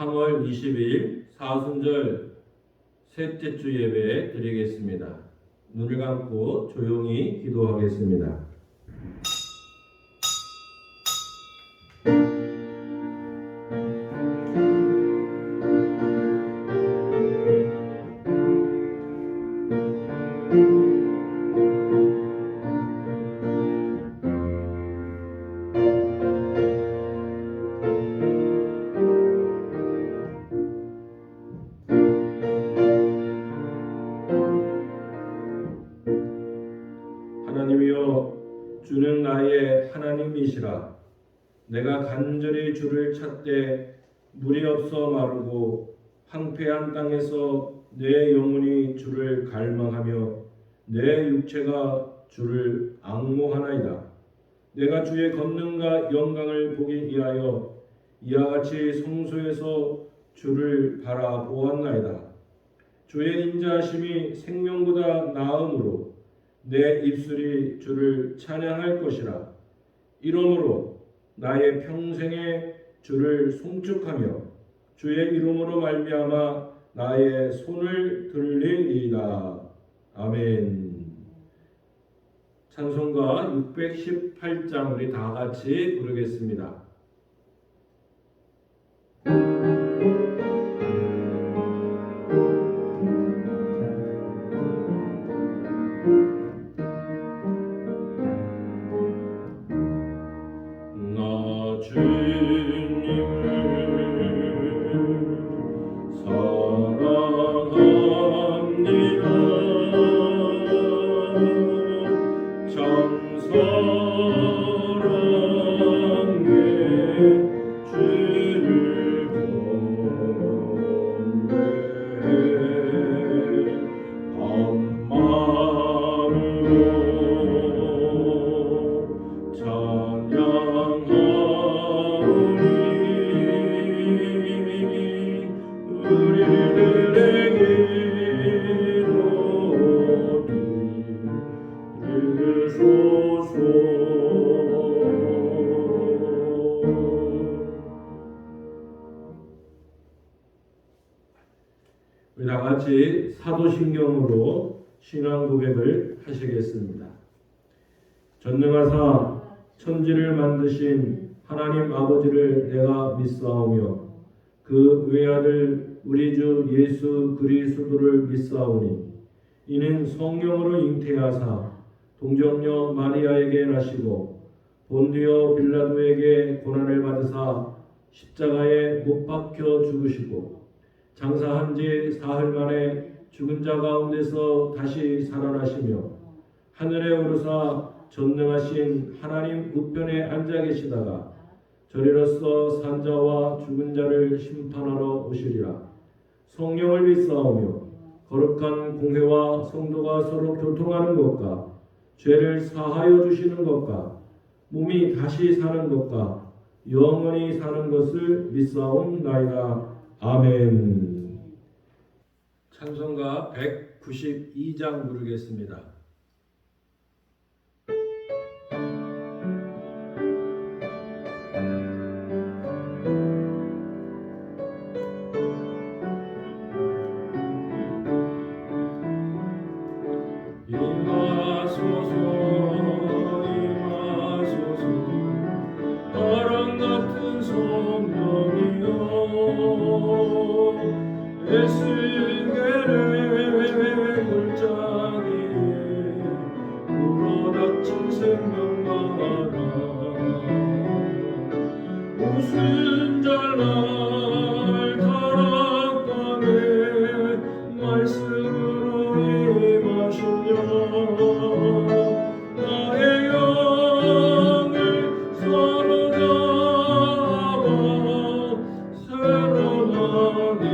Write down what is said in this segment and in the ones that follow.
3월 20일 사순절 셋째 주 예배 드리겠습니다. 눈을 감고 조용히 기도하겠습니다. 하나님이여, 주는 나의 하나님이시라. 내가 간절히 주를 찾되 물이 없어 마르고 황폐한 땅에서 내 영혼이 주를 갈망하며 내 육체가 주를 앙모하나이다. 내가 주의 권능과 영광을 보기 위하여 이와 같이 성소에서 주를 바라보았나이다. 주의 인자하심이 생명보다 나음으로 내 입술이 주를 찬양할 것이라. 이러므로 나의 평생에 주를 송축하며 주의 이름으로 말미암아 나의 손을 들리리이다. 아멘. 찬송가 618장 우리 다 같이 부르겠습니다. 우리 다 같이 사도신경으로 신앙 고백을 하시겠습니다. 전능하사 천지를 만드신 하나님 아버지를 내가 믿사오며 그 외아들 우리 주 예수 그리스도를 믿사오니 이는 성령으로 잉태하사 동정녀 마리아에게 나시고 본디오 빌라도에게 고난을 받으사 십자가에 못 박혀 죽으시고 장사한 지 사흘 만에 죽은 자 가운데서 다시 살아나시며 하늘에 오르사 전능하신 하나님 우편에 앉아 계시다가 저리로서 산자와 죽은 자를 심판하러 오시리라. 성령을 믿사오며 거룩한 공회와 성도가 서로 교통하는 것과 죄를 사하여 주시는 것과 몸이 다시 사는 것과 영원히 사는 것을 믿사옵나이다. 아멘. 찬송가 192장 부르겠습니다. 무슨 잘날 타락방에 말씀으로 임하시며 나의 영을 사로잡아 새로 나게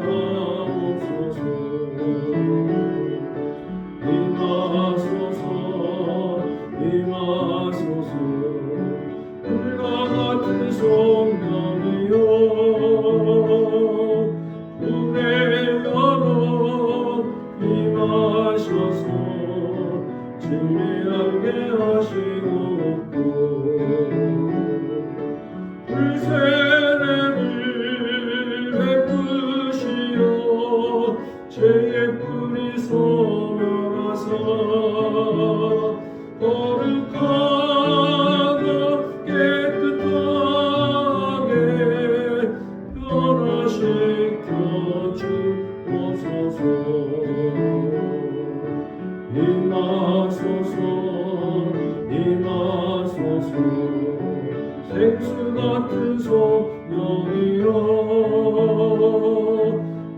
하옵소서.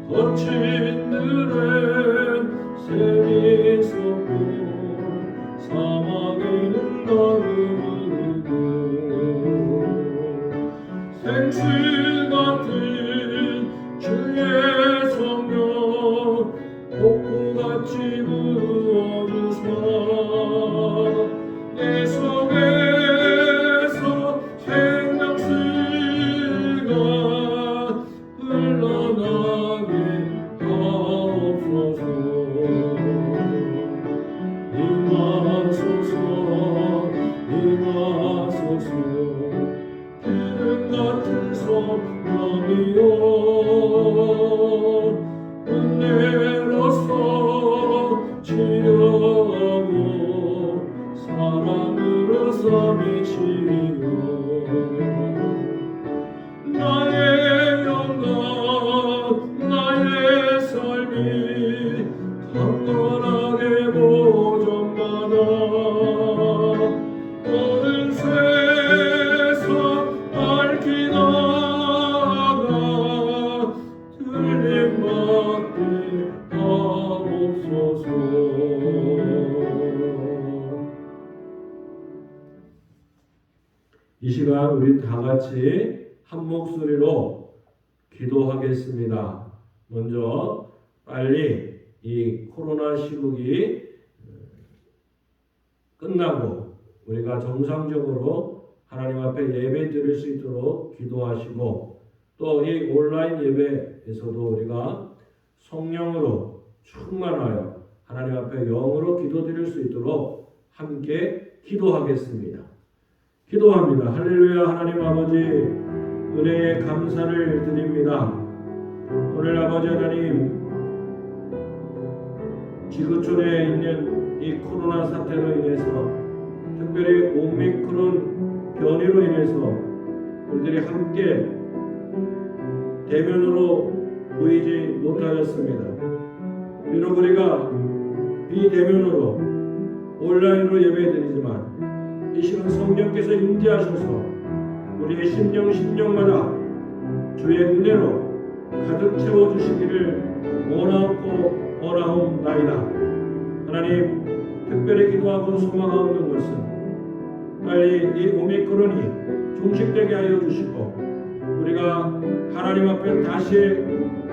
거친 들은 샘이 솟고 사막에는 나르고 생수 같은 주의 성령 폭포같이 부어주사 내 속에서 생명수가 흘러나게 하옵소서. 임하소서 임하소서. 기름 같은 성령이여 은혜로서 치료하고 사랑으로서 미치며 나의 영광 나의 삶이 강건하게 보존받아 모든 세상 밝히 나가 틀림받게 하옵소서. 이 시간 우리 다 같이 한 목소리로 기도하겠습니다. 먼저 빨리 이 코로나 시국이 끝나고 우리가 정상적으로 하나님 앞에 예배 드릴 수 있도록 기도하시고 또 이 온라인 예배에서도 우리가 성령으로 충만하여 하나님 앞에 영으로 기도드릴 수 있도록 함께 기도하겠습니다. 기도합니다. 할렐루야. 하나님 아버지 은혜에 감사를 드립니다. 오늘 아버지 하나님 지구촌에 있는 이 코로나 사태로 인해서 특별히 오미크론 변이로 인해서 우리들이 함께 대면으로 모이지 못하였습니다. 비록 우리가 비대면으로 온라인으로 예배드리지만 이 시간 성령께서 임재하셔서 우리의 심령마다 주의 은혜로 가득 채워주시기를 원하옵나이다. 하나님 특별히 기도하고 소망하는 것은 빨리 이 오미크론이 종식되게 하여 주시고 우리가 하나님 앞에 다시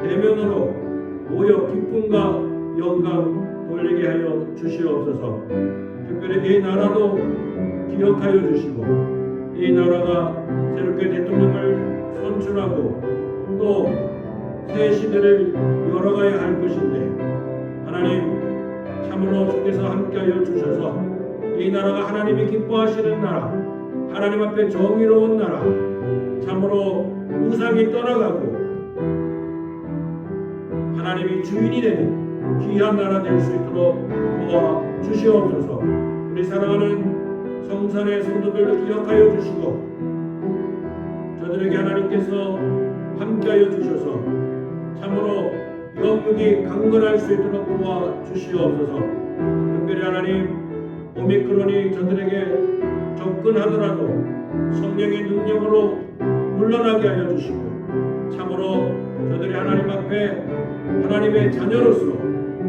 대면으로 모여 기쁨과 영광 돌리게 하여 주시옵소서. 특별히 이 나라도 기억하여 주시고 이 나라가 새롭게 대통령을 선출하고 또 새 시대를 열어가야 할 것인데 하나님 참으로 주께서 함께하여 주셔서 이 나라가 하나님이 기뻐하시는 나라, 하나님 앞에 정의로운 나라, 참으로 우상이 떠나가고 하나님이 주인이 되는 귀한 나라 될 수 있도록 도와주시옵소서. 우리 사랑하는 성산의 성도들을 기억하여 주시고 저들에게 하나님께서 함께하여 주셔서 참으로 영육이 강건할 수 있도록 도와주시옵소서. 특별히 하나님 오미크론이 저들에게 접근하더라도 성령의 능력으로 물러나게 하여 주시고 참으로 저들이 하나님 앞에 하나님의 자녀로서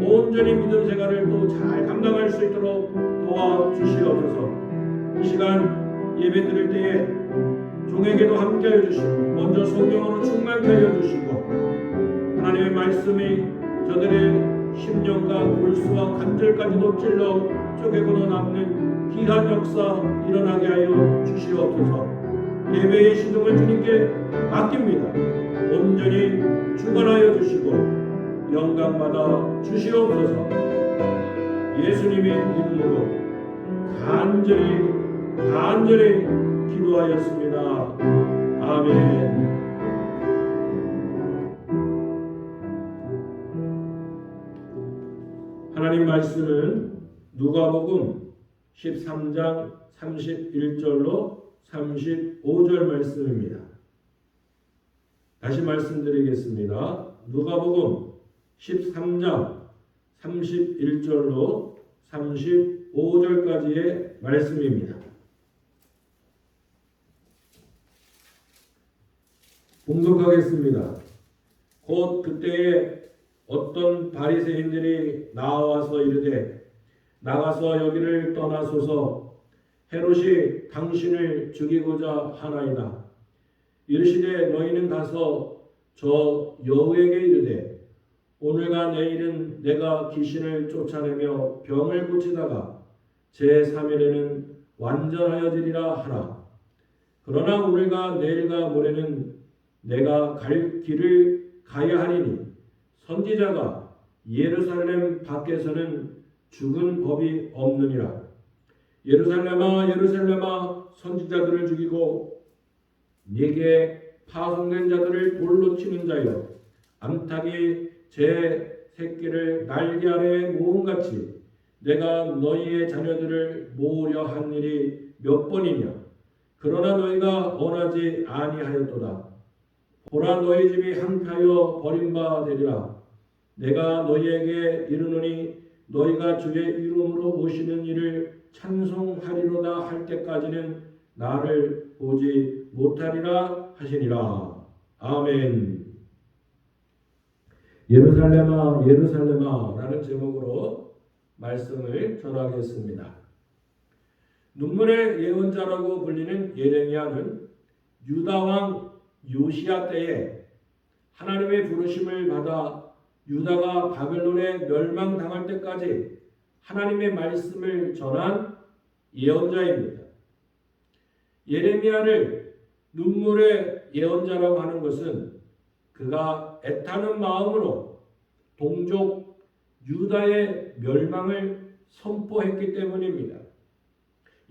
온전히 믿음 생활을 또 잘 감당할 수 있도록 도와주시옵소서. 이 시간 예배 드릴 때에 종에게도 함께하여 주시고 먼저 성령으로 충만케 하여 주시고 하나님의 말씀이 저들의 심령과 골수와 관절까지도 찔러 쪼개고도 남는 귀한 역사 일어나게 하여 주시옵소서. 예배의 시종을 주님께 맡깁니다. 온전히 주관하여 주시고 영광받아 주시옵소서. 예수님의 이름으로 간절히 기도하였습니다. 아멘. 하나님 말씀은 누가복음 13장 31절로 35절 말씀입니다. 다시 말씀드리겠습니다. 누가복음 13장 31절로 35절까지의 말씀입니다. 봉독하겠습니다. 곧 그때에 어떤 바리새인들이 나와서 이르되 나가서 여기를 떠나소서 헤롯이 당신을 죽이고자 하나이다. 이르시되 너희는 가서 저 여우에게 이르되 오늘과 내일은 내가 귀신을 쫓아내며 병을 고치다가 제3일에는 완전하여지리라 하라. 그러나 오늘과 내일과 모레는 내가 갈 길을 가야 하리니 선지자가 예루살렘 밖에서는 죽은 법이 없느니라. 예루살렘아 예루살렘아 선지자들을 죽이고 네게 파송된 자들을 돌로 치는 자여 암탉이 제 새끼를 날개 아래에 모음같이 내가 너희의 자녀들을 모으려 한 일이 몇 번이냐. 그러나 너희가 언하지 아니하였도다. 보라 너희 집이 항폐하여 버림바 되리라. 내가 너희에게 이르노니 너희가 주의 이름으로 오시는 일을 찬송하리로다 할 때까지는 나를 보지 못하리라 하시니라. 아멘. 예루살렘아 예루살렘아 라는 제목으로 말씀을 전하겠습니다. 눈물의 예언자라고 불리는 예레미야는 유다왕 요시야 때에 하나님의 부르심을 받아 유다가 바벨론에 멸망당할 때까지 하나님의 말씀을 전한 예언자입니다. 예레미야를 눈물의 예언자라고 하는 것은 그가 애타는 마음으로 동족 유다의 멸망을 선포했기 때문입니다.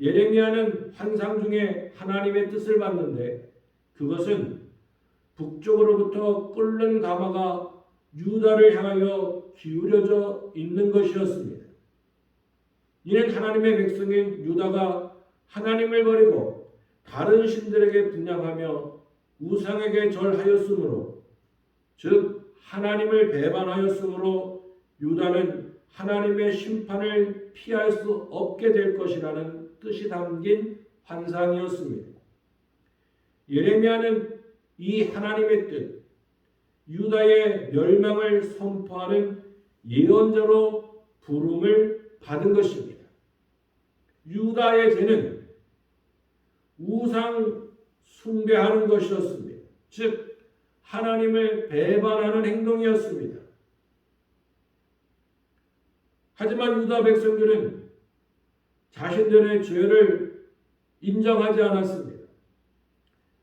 예레미야는 환상 중에 하나님의 뜻을 받는데 그것은 북쪽으로부터 끓는 가마가 유다를 향하여 기울여져 있는 것이었습니다. 이는 하나님의 백성인 유다가 하나님을 버리고 다른 신들에게 분향하며 우상에게 절하였으므로 즉 하나님을 배반하였으므로 유다는 하나님의 심판을 피할 수 없게 될 것이라는 뜻이 담긴 환상이었습니다. 예레미야는 이 하나님의 뜻, 유다의 멸망을 선포하는 예언자로 부름을 받은 것입니다. 유다의 죄는 우상 숭배하는 것이었습니다. 즉 하나님을 배반하는 행동이었습니다. 하지만 유다 백성들은 자신들의 죄를 인정하지 않았습니다.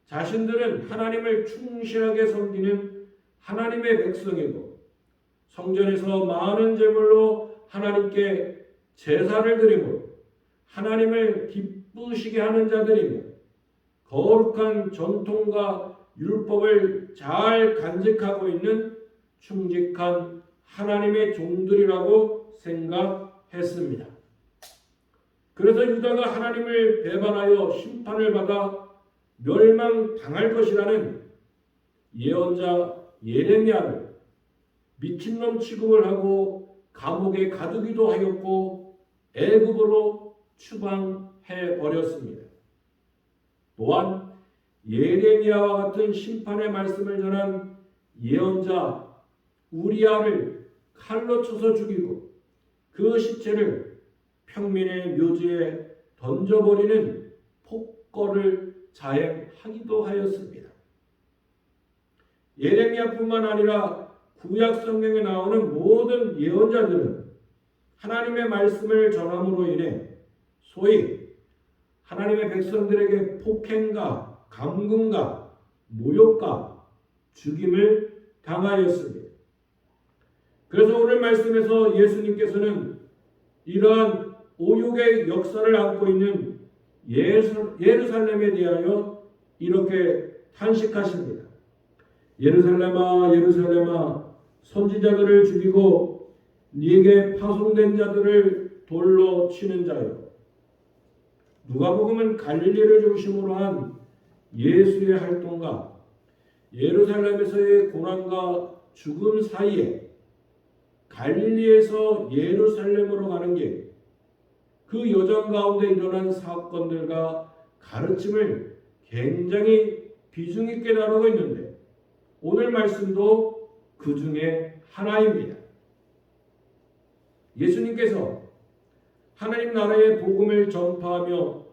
자신들은 하나님을 충실하게 섬기는 하나님의 백성이고 성전에서 많은 제물로 하나님께 제사를 드리므로 하나님을 기쁘시게 하는 자들이며 거룩한 전통과 율법을 잘 간직하고 있는 충직한 하나님의 종들이라고 생각했습니다. 그래서 유다가 하나님을 배반하여 심판을 받아 멸망당할 것이라는 예언자 예레미야를 미친놈 취급을 하고 감옥에 가두기도 하였고 애굽으로 추방해 버렸습니다. 또한 예레미야와 같은 심판의 말씀을 전한 예언자 우리야를 칼로 쳐서 죽이고 그 시체를 평민의 묘지에 던져버리는 폭거를 자행하기도 하였습니다. 예레미야뿐만 아니라 구약 성경에 나오는 모든 예언자들은 하나님의 말씀을 전함으로 인해 소위 하나님의 백성들에게 폭행과 감금과 모욕과 죽임을 당하였습니다. 그래서 오늘 말씀에서 예수님께서는 이러한 오욕의 역사를 안고 있는 예루살렘에 대하여 이렇게 탄식하십니다. 예루살렘아 예루살렘아 선지자들을 죽이고 네게 파송된 자들을 돌로 치는 자여. 누가복음은 갈릴리를 중심으로 한 예수의 활동과 예루살렘에서의 고난과 죽음 사이에 갈릴리에서 예루살렘으로 가는 길, 그 여정 가운데 일어난 사건들과 가르침을 굉장히 비중 있게 다루고 있는데 오늘 말씀도 그 중에 하나입니다. 예수님께서 하나님 나라의 복음을 전파하며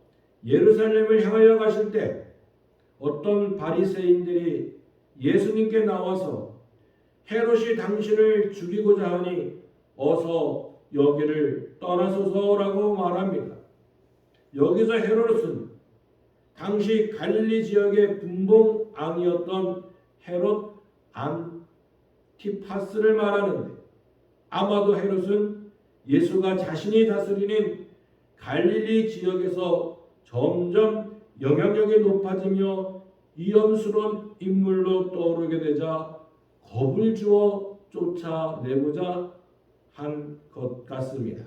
예루살렘을 향하여 가실 때 어떤 바리새인들이 예수님께 나와서 헤롯이 당신을 죽이고자 하니 어서 여기를 떠나소서라고 말합니다. 여기서 헤롯은 당시 갈릴리 지역의 분봉왕이었던 헤롯 안티파스를 말하는데, 아마도 헤롯은 예수가 자신이 다스리는 갈릴리 지역에서 점점 영향력이 높아지며 위험스러운 인물로 떠오르게 되자 겁을 주어 쫓아내고자 한 것 같습니다.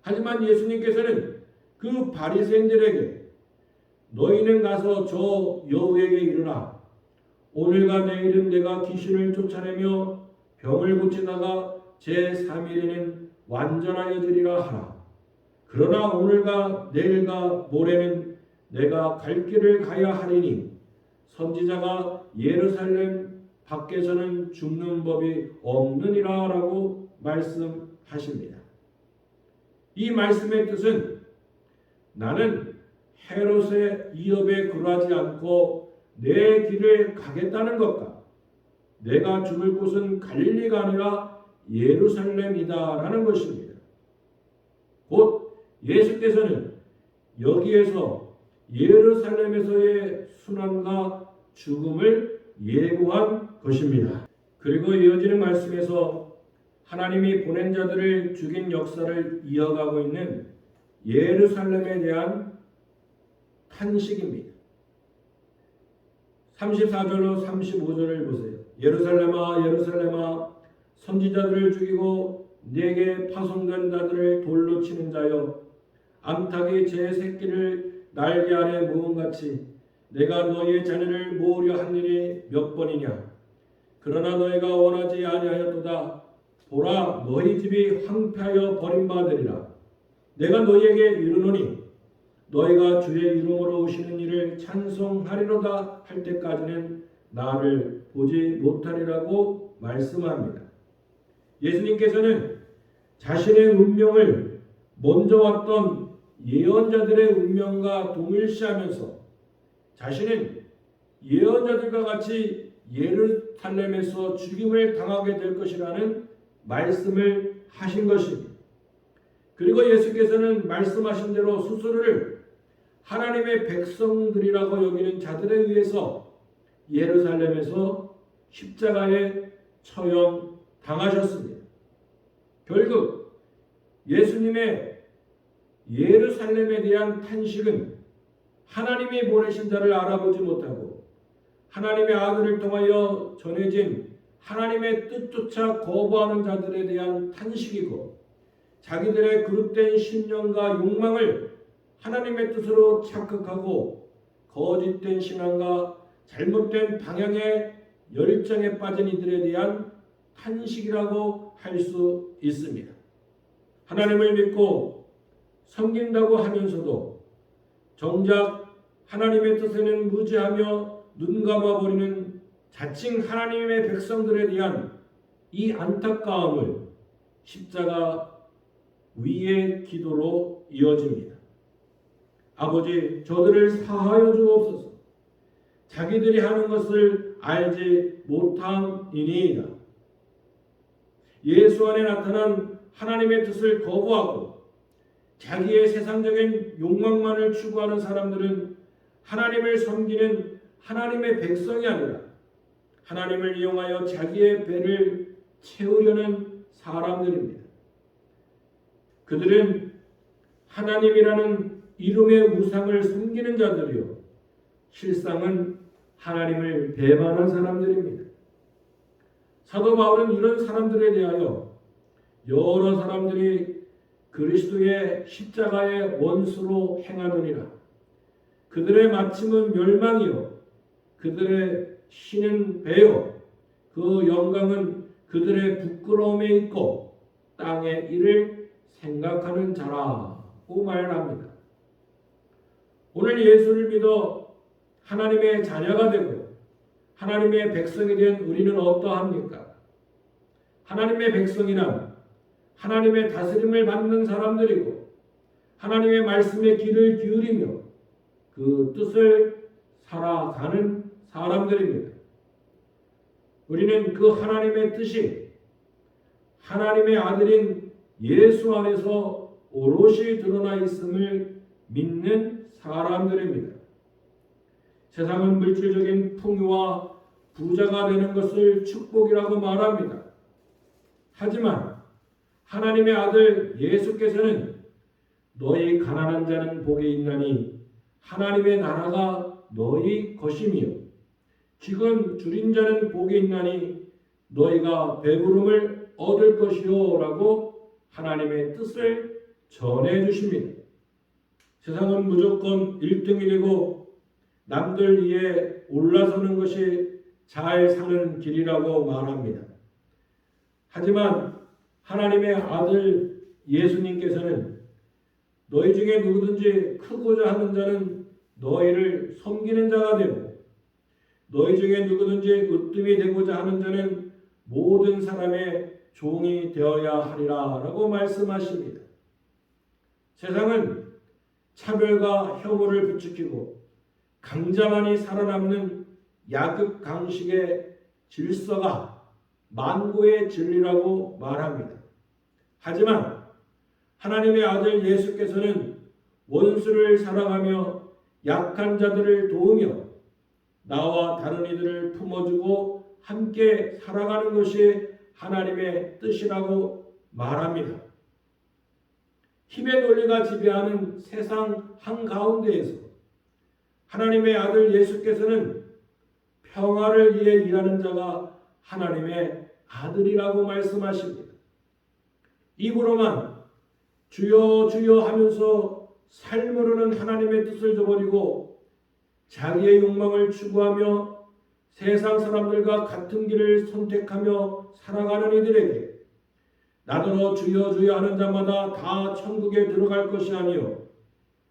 하지만 예수님께서는 그 바리새인들에게 너희는 가서 저 여우에게 이르라. 오늘과 내일은 내가 귀신을 쫓아내며 병을 고치다가 제3일에는 완전하여지리라 하라. 그러나 오늘과 내일과 모레는 내가 갈 길을 가야 하리니 선지자가 예루살렘 밖에서는 죽는 법이 없느니라 라고 말씀하십니다. 이 말씀의 뜻은 나는 헤롯의 위협에 굴하지 않고 내 길을 가겠다는 것과 내가 죽을 곳은 갈릴리가 아니라 예루살렘이다 라는 것입니다. 곧 예수께서는 여기에서 예루살렘에서의 순환과 죽음을 예고한 것입니다. 그리고 이어지는 말씀에서 하나님이 보낸 자들을 죽인 역사를 이어가고 있는 예루살렘에 대한 탄식입니다. 34절로 35절을 보세요. 예루살렘아 예루살렘아 선지자들을 죽이고 내게 파송된 자들을 돌로 치는 자여, 암탉이 제 새끼를 날개 아래 모음같이 내가 너희의 자녀를 모으려 한 일이 몇 번이냐. 그러나 너희가 원하지 아니하였도다. 보라, 너희 집이 황폐하여 버림받으리라. 내가 너희에게 이르노니 너희가 주의 이름으로 오시는 이를 찬송하리로다 할 때까지는 나를 보지 못하리라고 말씀합니다. 예수님께서는 자신의 운명을 먼저 왔던 예언자들의 운명과 동일시하면서 자신은 예언자들과 같이 예루살렘에서 죽임을 당하게 될 것이라는 말씀을 하신 것입니다. 그리고 예수께서는 말씀하신 대로 스스로를 하나님의 백성들이라고 여기는 자들에 의해서 예루살렘에서 십자가에 처형당하셨습니다. 결국 예수님의 예루살렘에 대한 탄식은 하나님이 보내신 자를 알아보지 못하고 하나님의 아들을 통하여 전해진 하나님의 뜻조차 거부하는 자들에 대한 탄식이고, 자기들의 그릇된 신념과 욕망을 하나님의 뜻으로 착각하고 거짓된 신앙과 잘못된 방향의 열정에 빠진 이들에 대한 탄식이라고 할 수 있습니다. 하나님을 믿고 섬긴다고 하면서도 정작 하나님의 뜻에는 무지하며 눈감아버리는 자칭 하나님의 백성들에 대한 이 안타까움을 십자가 위의 기도로 이어집니다. 아버지, 저들을 사하여 주옵소서. 자기들이 하는 것을 알지 못함이니이다. 예수 안에 나타난 하나님의 뜻을 거부하고 자기의 세상적인 욕망만을 추구하는 사람들은 하나님을 섬기는 하나님의 백성이 아니라 하나님을 이용하여 자기의 배를 채우려는 사람들입니다. 그들은 하나님이라는 이름의 우상을 섬기는 자들이요, 실상은 하나님을 배반한 사람들입니다. 사도 바울은 이런 사람들에 대하여 여러 사람들이 그리스도의 십자가의 원수로 행하느니라. 그들의 마침은 멸망이요 그들의 신은 배요 그 영광은 그들의 부끄러움에 있고 땅의 일을 생각하는 자라고 말합니다. 오늘 예수를 믿어 하나님의 자녀가 되고 하나님의 백성이 된 우리는 어떠합니까? 하나님의 백성이란 하나님의 다스림을 받는 사람들이고 하나님의 말씀에 귀를 기울이며 그 뜻을 살아가는 사람들입니다. 우리는 그 하나님의 뜻이 하나님의 아들인 예수 안에서 오롯이 드러나 있음을 믿는 사람들입니다. 세상은 물질적인 풍요와 부자가 되는 것을 축복이라고 말합니다. 하지만 하나님의 아들 예수께서는 너희 가난한 자는 복이 있나니 하나님의 나라가 너희 것이며 지금 줄인 자는 복이 있나니 너희가 배부름을 얻을 것이요 라고 하나님의 뜻을 전해 주십니다. 세상은 무조건 1등이 되고 남들 위에 올라서는 것이 잘 사는 길이라고 말합니다. 하지만 하나님의 아들 예수님께서는 너희 중에 누구든지 크고자 하는 자는 너희를 섬기는 자가 되고 너희 중에 누구든지 으뜸이 되고자 하는 자는 모든 사람의 종이 되어야 하리라 라고 말씀하십니다. 세상은 차별과 혐오를 부추기고 강자만이 살아남는 약육강식의 질서가 만고의 진리라고 말합니다. 하지만 하나님의 아들 예수께서는 원수를 사랑하며 약한 자들을 도우며 나와 다른 이들을 품어주고 함께 살아가는 것이 하나님의 뜻이라고 말합니다. 힘의 논리가 지배하는 세상 한가운데에서 하나님의 아들 예수께서는 평화를 위해 일하는 자가 하나님의 아들이라고 말씀하십니다. 입으로만 주여 주여 하면서 삶으로는 하나님의 뜻을 저버리고 자기의 욕망을 추구하며 세상 사람들과 같은 길을 선택하며 살아가는 이들에게 나더러 주여 주여 하는 자마다 다 천국에 들어갈 것이 아니요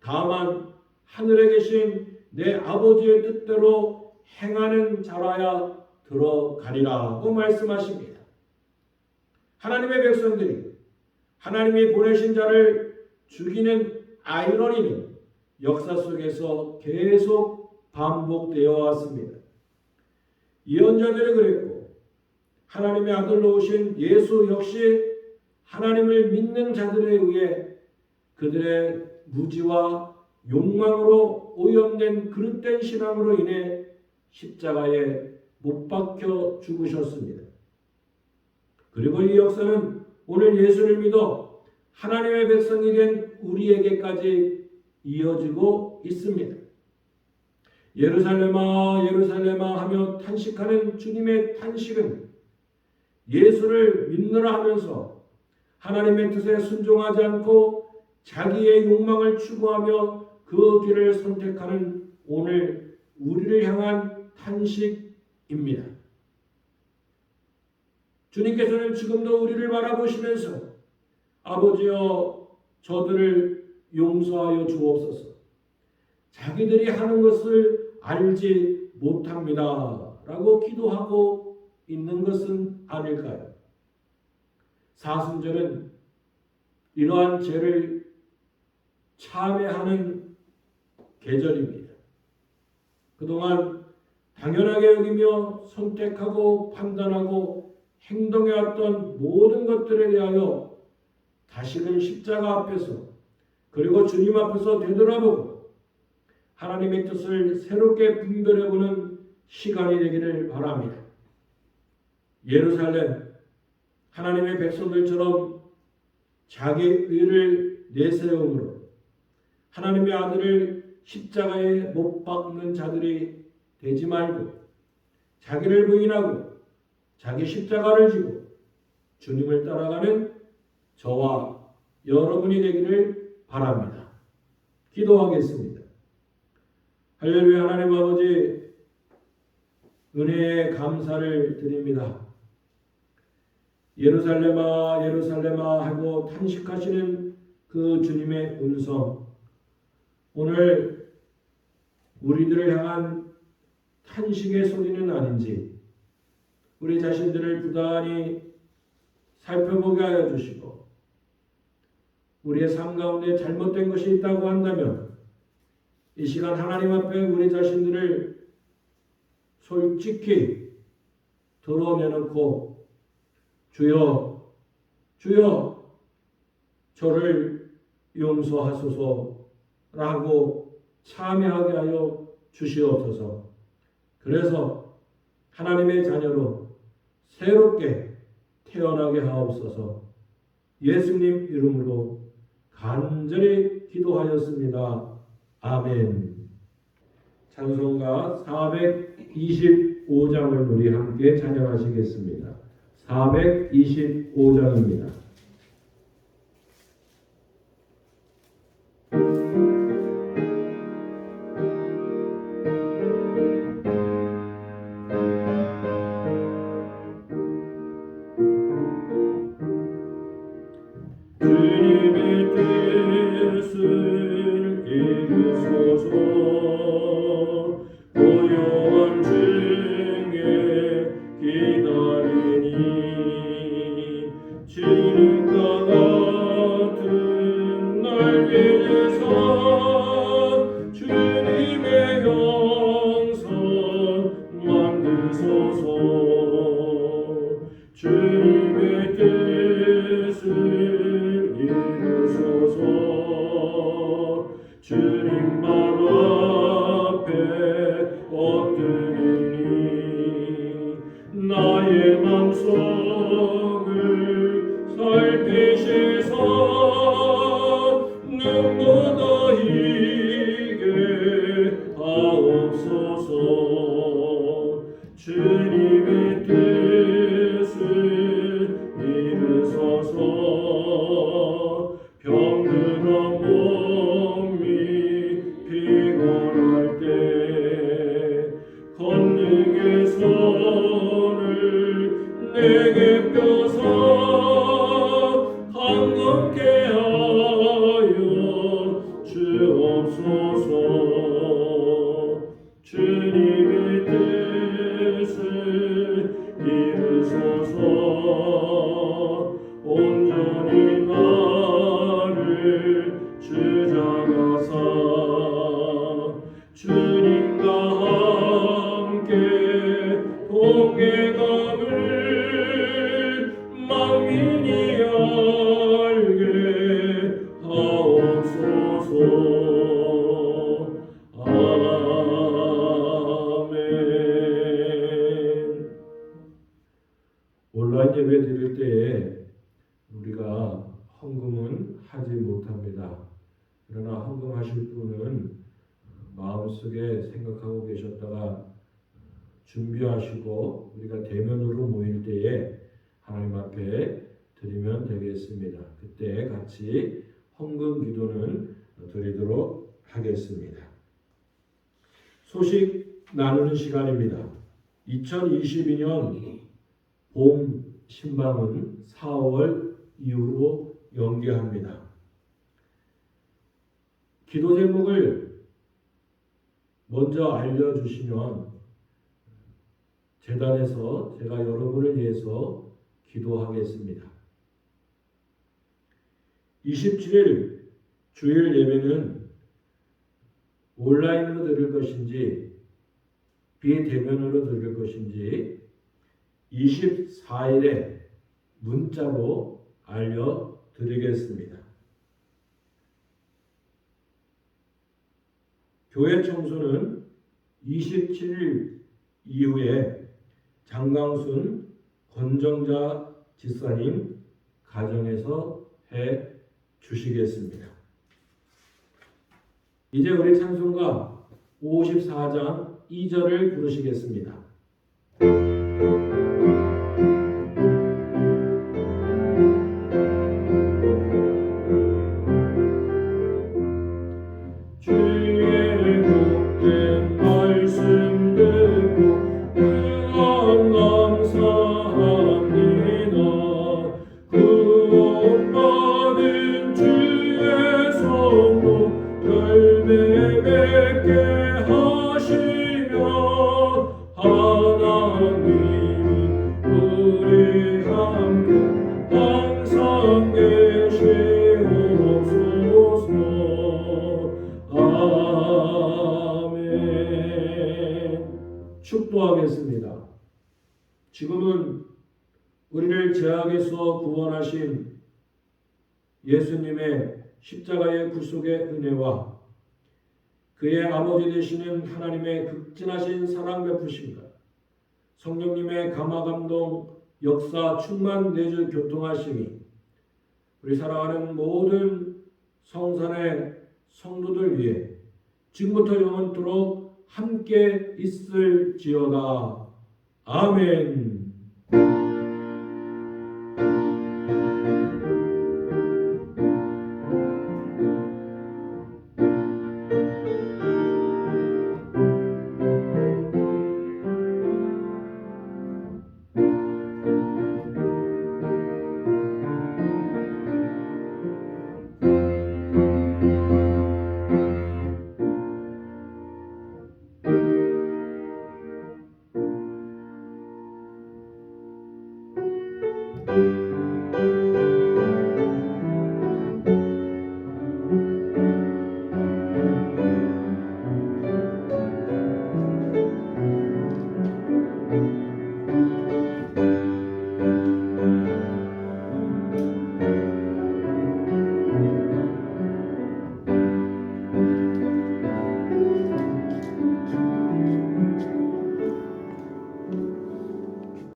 다만 하늘에 계신 내 아버지의 뜻대로 행하는 자라야 들어가리라고 말씀하십니다. 하나님의 백성들이 하나님이 보내신 자를 죽이는 아이러니는 역사 속에서 계속 반복되어 왔습니다. 예언자들이 그랬고 하나님의 아들로 오신 예수 역시 하나님을 믿는 자들에 의해 그들의 무지와 욕망으로 오염된 그릇된 신앙으로 인해 십자가에 못 박혀 죽으셨습니다. 그리고 이 역사는 오늘 예수를 믿어 하나님의 백성이 된 우리에게까지 이어지고 있습니다. 예루살렘아 예루살렘아 하며 탄식하는 주님의 탄식은 예수를 믿느라 하면서 하나님의 뜻에 순종하지 않고 자기의 욕망을 추구하며 그 길을 선택하는 오늘 우리를 향한 탄식입니다. 주님께서는 지금도 우리를 바라보시면서 아버지여 저들을 용서하여 주옵소서. 자기들이 하는 것을 알지 못합니다. 라고 기도하고 있는 것은 아닐까요? 사순절은 이러한 죄를 참회하는 계절입니다. 그동안 당연하게 여기며 선택하고 판단하고 행동해왔던 모든 것들에 대하여 다시금 십자가 앞에서 그리고 주님 앞에서 되돌아보고 하나님의 뜻을 새롭게 분별해보는 시간이 되기를 바랍니다. 예루살렘 하나님의 백성들처럼 자기 의를 내세움으로 하나님의 아들을 십자가에 못 박는 자들이 되지 말고 자기를 부인하고 자기 십자가를 지고 주님을 따라가는 저와 여러분이 되기를 바랍니다. 기도하겠습니다. 할렐루야. 하나님 아버지 은혜에 감사를 드립니다. 예루살렘아 예루살렘아 하고 탄식하시는 그 주님의 음성 오늘 우리들을 향한 탄식의 소리는 아닌지 우리 자신들을 부단히 살펴보게 하여 주시고, 우리의 삶 가운데 잘못된 것이 있다고 한다면 이 시간 하나님 앞에 우리 자신들을 솔직히 드러내놓고 주여 주여 저를 용서하소서라고 참여하게 하여 주시옵소서. 그래서 하나님의 자녀로 새롭게 태어나게 하옵소서. 예수님 이름으로 간절히 기도하였습니다. 아멘. 찬송가 425장을 우리 함께 찬양하시겠습니다. 425장입니다. 주님의 뜻을 이루소서. 고요한 중에 기다리니 주님과 같은 날 위해서 주님의 영성 만드소서. 주님의 뜻을 주님 발 앞에 엎드리니 나의 맘속을 살피시사 눈보다 이게 하옵소서. 주님의 뜻을 이루소서. 병든 몸이 피곤할 때 권능의 손을 내게 펴서 강건케 하여 주옵소서. 주님의 뜻을 이루소서. 온전히 나를 주장하사 주님과 함께 동행함을 만민이 알게 하옵소서. 아멘. 온라인 예배 드릴 때에 우리가 헌금은 하지 못합니다. 그러나 헌금하실 분은 마음속에 생각하고 계셨다가 준비하시고 우리가 대면으로 모일 때에 하나님 앞에 드리면 되겠습니다. 그때 같이 헌금 기도는 드리도록 하겠습니다. 소식 나누는 시간입니다. 2022년 봄 신방은 4월 이후로 연기합니다. 기도 제목을 먼저 알려주시면 재단에서 제가 여러분을 위해서 기도하겠습니다. 27일 주일 예배는 온라인으로 드릴 것인지 비대면으로 드릴 것인지 24일에 문자로 알려드리겠습니다. 교회 청소는 27일 이후에 장강순 권정자 집사님 가정에서 해 주시겠습니다. 이제 우리 찬송가 54장 2절을 부르시겠습니다. 열매 맺게 하시며 지금은 우리를 죄악에서 구원하신 예수님의 십자가의 구속의 은혜와 그의 아버지 되시는 하나님의 극진하신 사랑 베푸심과 성령님의 감화 감동 역사 충만 내주 교통하심이 우리 사랑하는 모든 성산의 성도들 위해 지금부터 영원토록 함께 있을지어다. 아멘.